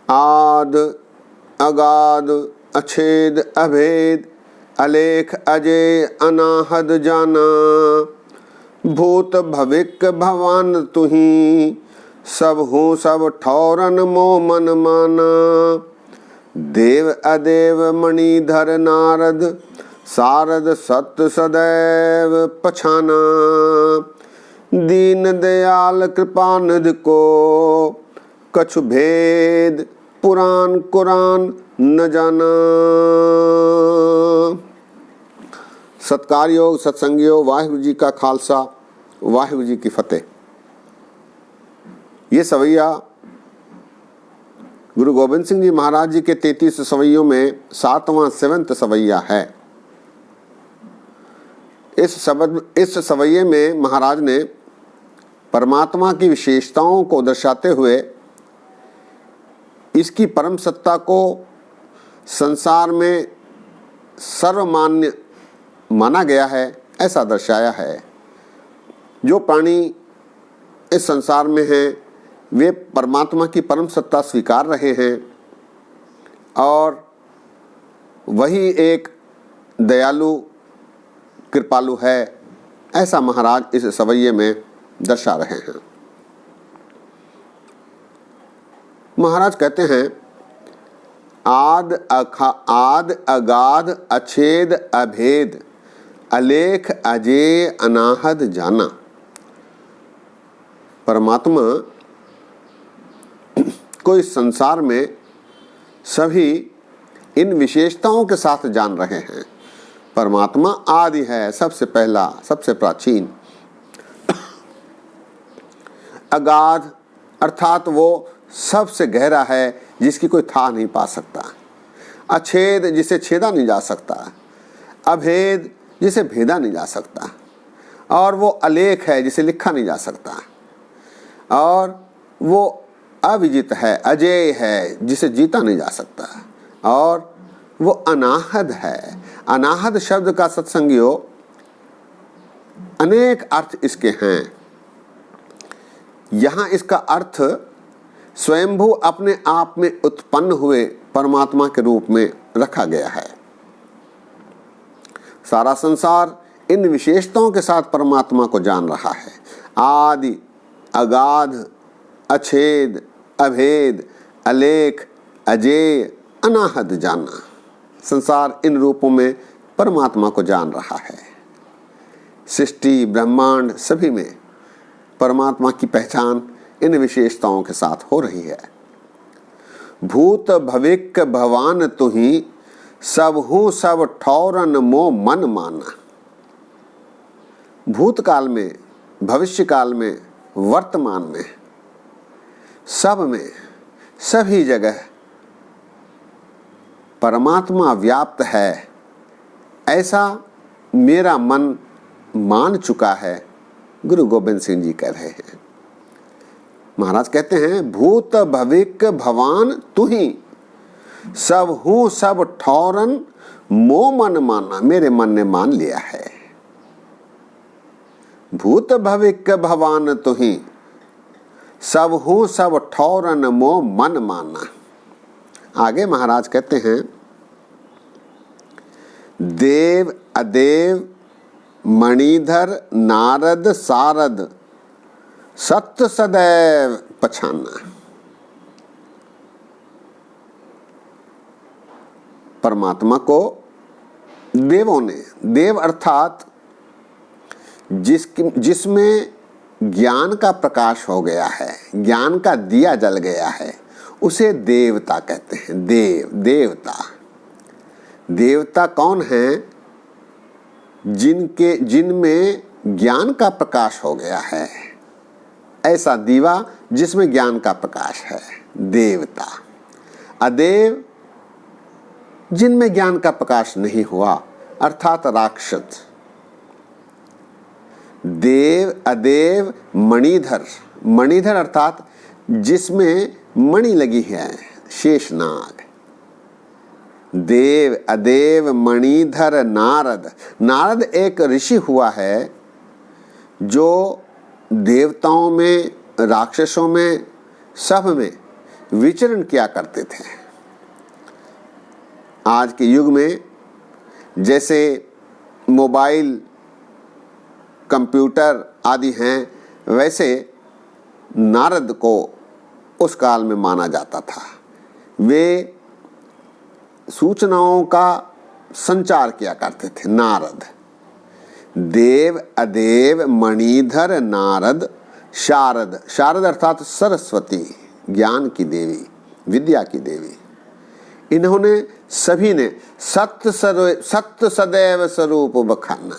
आद अगाध अछेद अभेद अलेख अजेय अनाहद जाना। भूत भविक भवान तुही सब हूँ सब ठौरन मोह मन माना। देव अदेव मणिधर नारद सारद सत्य सदैव पछाना। दीन दयाल कृपानिधि को कछु भेद पुराण कुरान न जाना। सत्कारयोग सत्संगयोग वाहिगुरु जी का खालसा वाहिगुरु जी की फतेह। ये सवैया गुरु गोबिंद सिंह जी महाराज जी के 33 सवैयों में 7वां 7th सवैया है। इस सवैये में महाराज ने परमात्मा की विशेषताओं को दर्शाते हुए इसकी परम सत्ता को संसार में सर्वमान्य माना गया है ऐसा दर्शाया है। जो प्राणी इस संसार में हैं वे परमात्मा की परम सत्ता स्वीकार रहे हैं और वही एक दयालु कृपालु है ऐसा महाराज इस सवैये में दर्शा रहे हैं। महाराज कहते हैं आद अगाध अछेद अभेद अलेख अजेय अनाहद जाना। परमात्मा को इस संसार में सभी इन विशेषताओं के साथ जान रहे हैं। परमात्मा आदि है, सबसे पहला सबसे प्राचीन। अगाध अर्थात वो सबसे गहरा है जिसकी कोई था नहीं पा सकता। अछेद जिसे छेदा नहीं जा सकता। अभेद जिसे भेदा नहीं जा सकता। और वो अलेख है जिसे लिखा नहीं जा सकता। और वो अविजित है अजेय है जिसे जीता नहीं जा सकता। और वो अनाहद है। अनाहद शब्द का सत्संगियों अनेक अर्थ इसके हैं। यहाँ इसका अर्थ स्वयंभू अपने आप में उत्पन्न हुए परमात्मा के रूप में रखा गया है। सारा संसार इन विशेषताओं के साथ परमात्मा को जान रहा है। आदि अगाध अछेद अभेद अलेख अजेय अनाहद जाना। संसार इन रूपों में परमात्मा को जान रहा है। सृष्टि ब्रह्मांड सभी में परमात्मा की पहचान इन विशेषताओं के साथ हो रही है। भूत भविक भवान तुही सब हूँ सब ठौरन मोह मन माना। भूतकाल में भविष्य काल में वर्तमान में सब में सभी जगह परमात्मा व्याप्त है ऐसा मेरा मन मान चुका है गुरु गोबिंद सिंह जी कह रहे हैं। महाराज कहते हैं भूत भविक भवान तुही सब हूँ सब ठौरन मोह मन माना। मेरे मन ने मान लिया है। भूत भविक भवान तुही सब हूँ सब ठौरन मोह मन माना। आगे महाराज कहते हैं देव अदेव मणिधर नारद सारद सत्य सदैव पछाना। परमात्मा को देवों ने, देव अर्थात जिसमें ज्ञान का प्रकाश हो गया है, ज्ञान का दिया जल गया है, उसे देवता कहते हैं। देवता देवता कौन है? जिनमें ज्ञान का प्रकाश हो गया है। ऐसा दीवा जिसमें ज्ञान का प्रकाश है, देवता। अदेव जिनमें ज्ञान का प्रकाश नहीं हुआ, अर्थात राक्षस। देव अदेव मणिधर, मणिधर अर्थात जिसमें मणि लगी है, शेषनाग। देव अदेव मणिधर नारद, नारद एक ऋषि हुआ है जो देवताओं में, राक्षसों में, सब में विचरण किया करते थे। आज के युग में जैसे मोबाइल, कंप्यूटर आदि हैं, वैसे नारद को उस काल में माना जाता था। वे सूचनाओं का संचार किया करते थे। नारद, देव अदेव मणिधर नारद शारद, शारद अर्थात सरस्वती, ज्ञान की देवी, विद्या की देवी। इन्होंने सभी ने सत्य सदैव स्वरूप बखाना।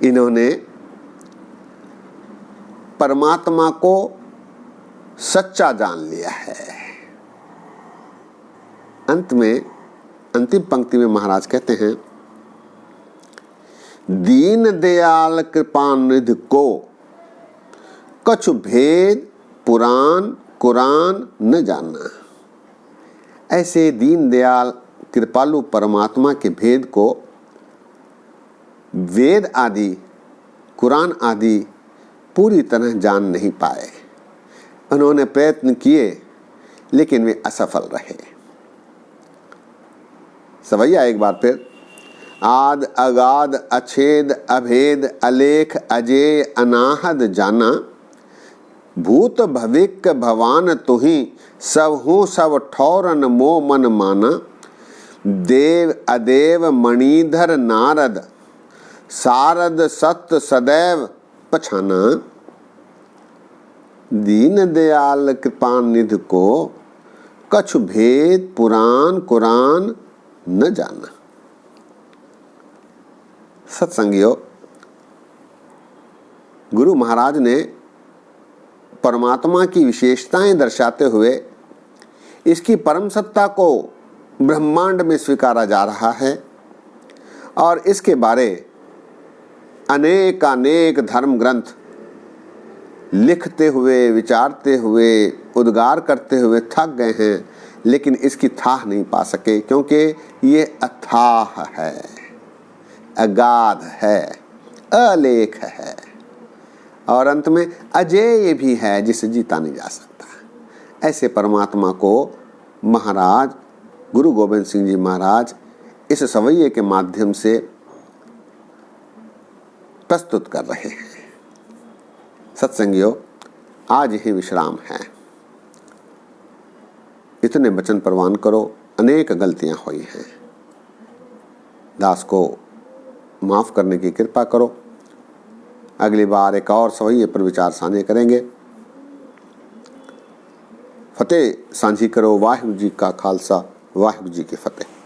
इन्होंने परमात्मा को सच्चा जान लिया है। अंत में अंतिम पंक्ति में महाराज कहते हैं, दीन दयाल कृपानिधि को कछु भेद पुराण कुरान न जानना। ऐसे दीन दयाल कृपालु परमात्मा के भेद को वेद आदि, कुरान आदि पूरी तरह जान नहीं पाए। उन्होंने प्रयत्न किए लेकिन वे असफल रहे। सवैया एक बार फिर, आद अगाध अछेद अभेद अलेख अजेय अनाहद जाना, भूत भविक भवान तुही सब हूँ सब ठौरन मो मन माना, देव अदेव मणिधर नारद सारद सत्य सदैव पछाना। दीन दयाल कृपानिधि को कछु भेद पुराण कुरान न जाना। सत्संगियों, गुरु महाराज ने परमात्मा की विशेषताएं दर्शाते हुए इसकी परम सत्ता को ब्रह्मांड में स्वीकारा जा रहा है और इसके बारे अनेक धर्म ग्रंथ लिखते हुए, विचारते हुए, उद्गार करते हुए थक गए हैं, लेकिन इसकी थाह नहीं पा सके, क्योंकि ये अथाह है, अगाध है, अलेख है और अंत में अजेय भी है, जिसे जीता नहीं जा सकता। ऐसे परमात्मा को महाराज गुरु गोविंद सिंह जी महाराज इस सवैये के माध्यम से प्रस्तुत कर रहे हैं। सत्संगियों, आज ही विश्राम है। इतने वचन प्रवान करो, अनेक गलतियां हुई हैं, दास को माफ करने की कृपा करो। अगली बार एक और सवैये पर विचार साझे करेंगे। फतेह सांझी करो। वाहिगुरू जी का खालसा, वाहिगुरू जी की फतेह।